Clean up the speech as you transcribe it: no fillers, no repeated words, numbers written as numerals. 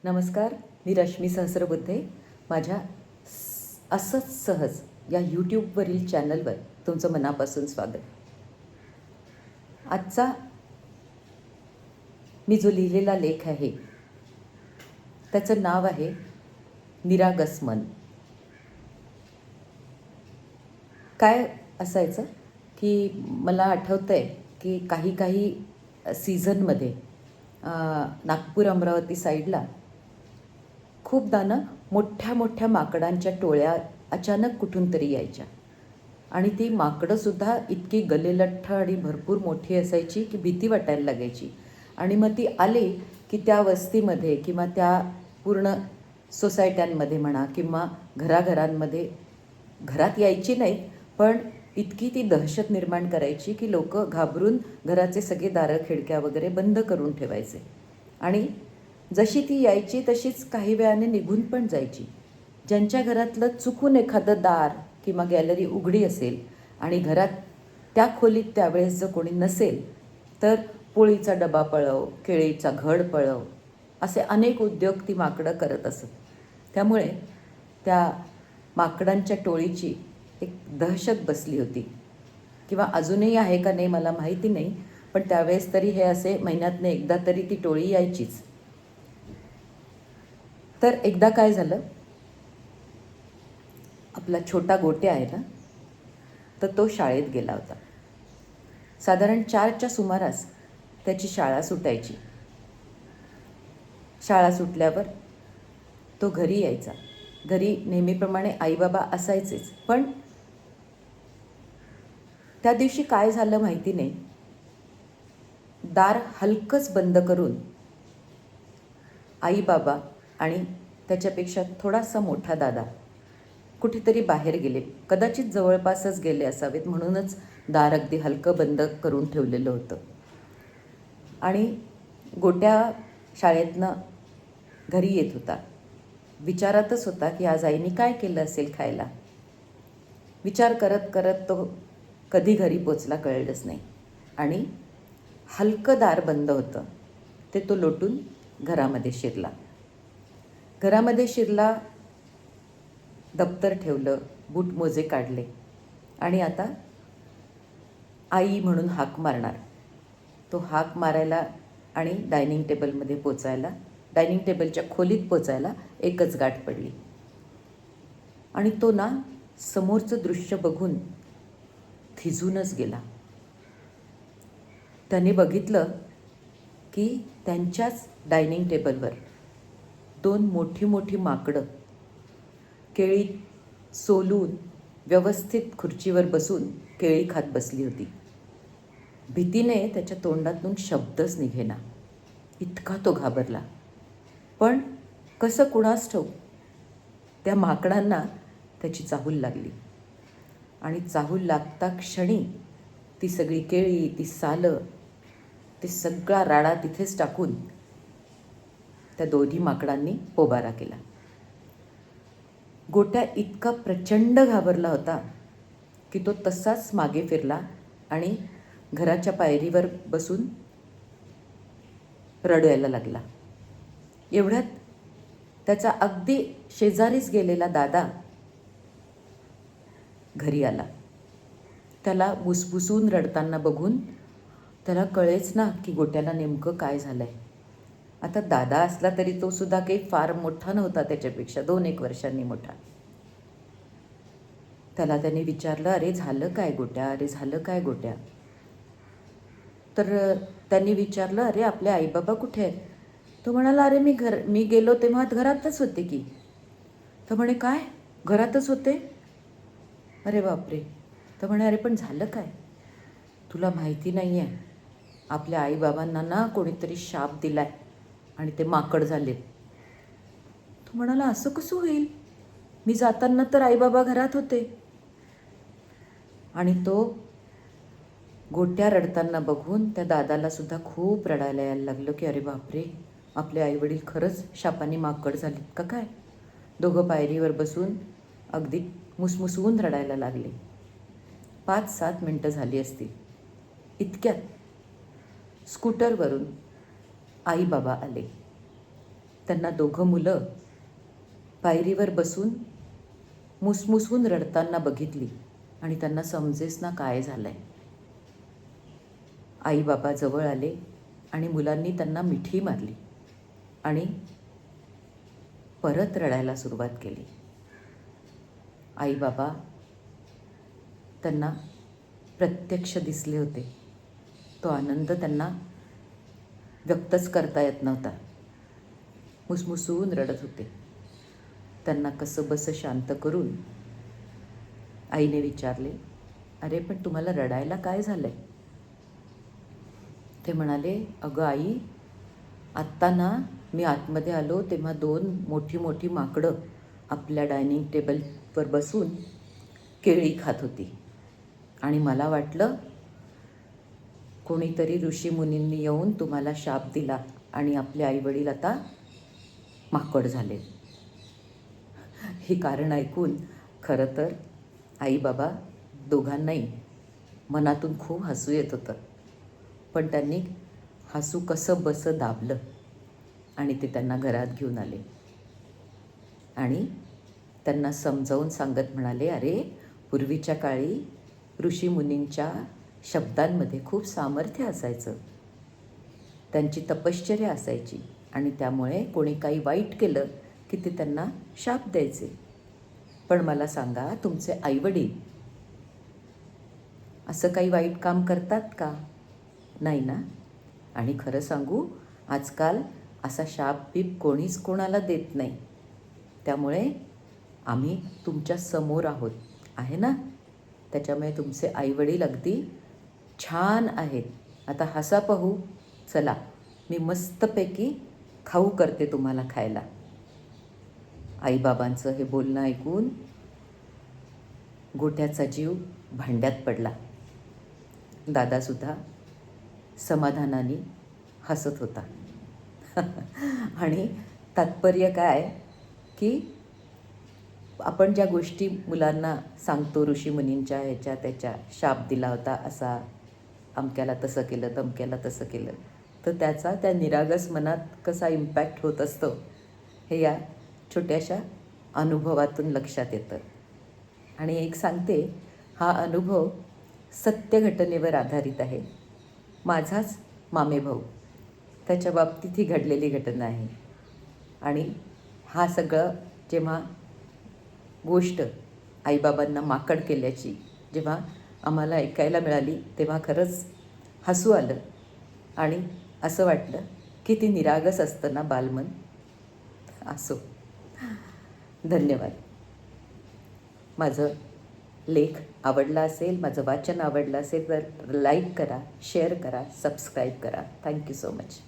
नमस्कार, मी रश्मी सहस्रबुद्धे. माझ्या असंच सहज या यूट्यूबवरील चॅनलवर तुमचं मनापासून स्वागत. आजचा मी जो लिहिलेला लेख आहे त्याचं नाव आहे निरागस मन. काय असायचं की मला आठवतं आहे की काही सीझनमध्ये नागपूर अमरावती साईडला खूपदा ना मोठ्या मोठ्या माकडांच्या टोळ्या अचानक कुठून तरी यायच्या आणि ती माकडंसुद्धा इतकी गलेलठ्ठ आणि भरपूर मोठी असायची की भीती वाटायला लागायची. आणि मग ती आली की त्या वस्तीमध्ये किंवा त्या पूर्ण सोसायट्यांमध्ये म्हणा किंवा घराघरांमध्ये घरात यायची नाहीत, पण इतकी ती दहशत निर्माण करायची की लोक घाबरून घराचे सगळे दारं खिडक्या वगैरे बंद करून ठेवायचे. आणि जशी ती यायची तशीच काही वेळाने निघून पण जायची. ज्यांच्या घरातलं चुकून एखादं दार किंवा गॅलरी उघडी असेल आणि घरात त्या खोलीत त्यावेळेस जर कोणी नसेल तर पोळीचा डबा पळव, केळीचा घड पळव, असे अनेक उद्योग ती माकडं करत असत. त्यामुळे त्या माकडांच्या टोळीची एक दहशत बसली होती, किंवा अजूनही आहे का नाही मला माहिती नाही, पण त्यावेळेस तरी हे असे महिन्यातनं एकदा तरी ती टोळी यायचीच. तर एकदा काय झालं, आपला छोटा गोट्या आहे ना, तर तो शाळेत गेला होता. साधारण 4च्या सुमारास त्याची शाळा सुटायची. शाळा सुटल्यावर तो घरी यायचा. घरी नेहमीप्रमाणे आईबाबा असायचेच, पण त्या दिवशी काय झालं माहिती नाही, दार हलकंच बंद करून आईबाबा आणि त्याच्यापेक्षा थोडासा मोठा दादा कुठेतरी बाहेर गेले. कदाचित जवळपासच गेले असावेत, म्हणूनच दार अगदी हलकं बंद करून ठेवलेलं होतं. आणि गोट्या शाळेतनं घरी येत होता. विचारातच होता की आज आईने काय केलं असेल खायला. विचार करत करत तो कधी घरी पोचला कळलंच नाही. आणि हलकं दार बंद होतं ते तो लोटून घरामध्ये शिरला. घरामध्ये शिरला, दप्तर ठेवलं, बूट मोजे काढले आणि आता आई म्हणून हाक मारणार. तो हाक मारायला आणि डायनिंग टेबलमध्ये पोचायला, डायनिंग टेबलच्या खोलीत पोचायला एकच गाठ पडली. आणि तो ना समोरचं दृश्य बघून थिजूनच गेला. त्याने बघितलं की त्यांच्याच डायनिंग टेबलवर 2 मोठी मोठी माकडं केळी सोलून व्यवस्थित खुर्चीवर बसून केळी खात बसली होती. भीतीने त्याच्या तोंडातून शब्दच निघेना, इतका तो घाबरला. पण कसं कुणास ठाऊक त्या माकडांना त्याची चाहूल लागली. आणि चाहूल लागता क्षणी ती सगळी केळी, ती सालं, ते सगळा राडा तिथेच टाकून त्या दोन्ही माकडांनी पोबारा केला. गोट्या इतका प्रचंड घाबरला होता की तो तसाच मागे फिरला आणि घराच्या पायरीवर बसून रडायला लागला. एवढ्यात त्याचा अगदी शेजारीच गेलेला दादा घरी आला. त्याला बुसबुसून रडताना बघून त्याला कळेच ना की गोट्याला नेमकं काय झालं आहे. आता दादा असला तरी तो सुद्धा काही फार मोठा नव्हता, त्याच्यापेक्षा 2-1 वर्षांनी मोठा. त्याला त्याने विचारलं, अरे झालं काय गोट्या, अरे झालं काय गोट्या. तर त्यांनी विचारलं, अरे आपले आईबाबा कुठे आहेत. तो म्हणाला, अरे मी गेलो तेव्हा घरातच होते की. तर म्हणे, काय घरातच होते. अरे बापरे. तर म्हणे, अरे पण झालं काय. तुला माहिती नाही आहे, आपल्या आईबाबांना ना कोणीतरी शाप दिलाय आणि ते माकड झालेत. तो म्हणाला, असं कसं होईल, मी जाताना तर आईबाबा घरात होते. आणि तो गोट्या रडताना बघून त्या दादाला सुद्धा खूप रडायला यायला लागलं की अरे बापरे, आपले आईवडील खरंच शापाने माकड झालीत का काय. दोघं पायरीवर बसून अगदी मुसमुसवून रडायला लागले. 5-7 मिनटं झाली असतील. इतक्यात स्कूटरवरून आई बाबा आले. त्यांना दोघं मुलं पायरीवर बसून मुसमुसून रडताना बघितली आणि त्यांना समजेच ना काय झालं आहे. आई बाबा जवळ आले आणि मुलांनी त्यांना मिठी मारली आणि परत रडायला सुरुवात केली. आई बाबा त्यांना प्रत्यक्ष दिसले होते. तो आनंद त्यांना व्यक्तच करता येत नव्हता. मुसमुसून रडत होते. त्यांना कसं बसं शांत करून आईने विचारले, अरे पण तुम्हाला रडायला काय झालं आहे? ते म्हणाले, अगं आई, आत्ता ना मी आतमध्ये आलो तेव्हा 2 मोठी मोठी माकडं आपल्या डायनिंग टेबलवर बसून केळी खात होती आणि मला वाटलं कोणीतरी ऋषीमुनींनी येऊन तुम्हाला शाप दिला आणि आपले आईवडील आता माकड झाले. ही कारण ऐकून खरं तर आई बाबा दोघांनाही मनातून खूप हसू येत होतं. पण त्यांनी हसू कसं बसं दाबलं आणि ते त्यांना घरात घेऊन आले आणि त्यांना समजावून सांगत म्हणाले, अरे पूर्वीच्या काळी ऋषीमुनींच्या शब्दांमध्ये खूप सामर्थ्य असायचं. त्यांची तपश्चर्या असायची आणि त्यामुळे कोणी काही वाईट केलं की ते त्यांना शाप द्यायचे. पण मला सांगा, तुमचे आईवडील असं काही वाईट काम करतात का? नाही ना. आणि खरं सांगू, आजकाल असा शाप बीप कोणीच कोणाला देत नाही. त्यामुळे आम्ही तुमच्या समोर आहोत, आहे ना. त्याच्यामुळे तुमचे आईवडील अगदी छान आहेत. आता हसा पाहू. चला, मी मस्तपैकी खाऊ करते तुम्हाला खायला. आईबाबांचं हे बोलणं ऐकून गोट्याचा जीव भांड्यात पडला. दादासुद्धा समाधानाने हसत होता. आणि तात्पर्य काय की आपण ज्या गोष्टी मुलांना सांगतो, ऋषीमुनींच्या ह्याच्या त्याच्या, शाप दिला होता असा, अमक्याला तसं केलं, तमक्याला तसं केलं, तर त्याचा त्या निरागस मनात कसा इम्पॅक्ट होत असतो हे या छोट्याशा अनुभवातून लक्षात येतं. आणि एक सांगते, हा अनुभव सत्य घटनेवर आधारित आहे. माझाच मामेभाऊ, त्याच्या बाबतीत ही घडलेली घटना आहे. आणि हा सगळं जेव्हा गोष्ट आईबाबांना माकड केल्याची जेव्हा आम्हाला ऐकायला मिळाली तेव्हा खरंच हसू आलं आणि असं वाटलं की ती निरागस असतं ना बालमन. असो. धन्यवाद. माझं लेख आवडला असेल, माझं वाचन आवडलं असेल तर लाईक करा, शेअर करा, सबस्क्राईब करा. Thank you so much.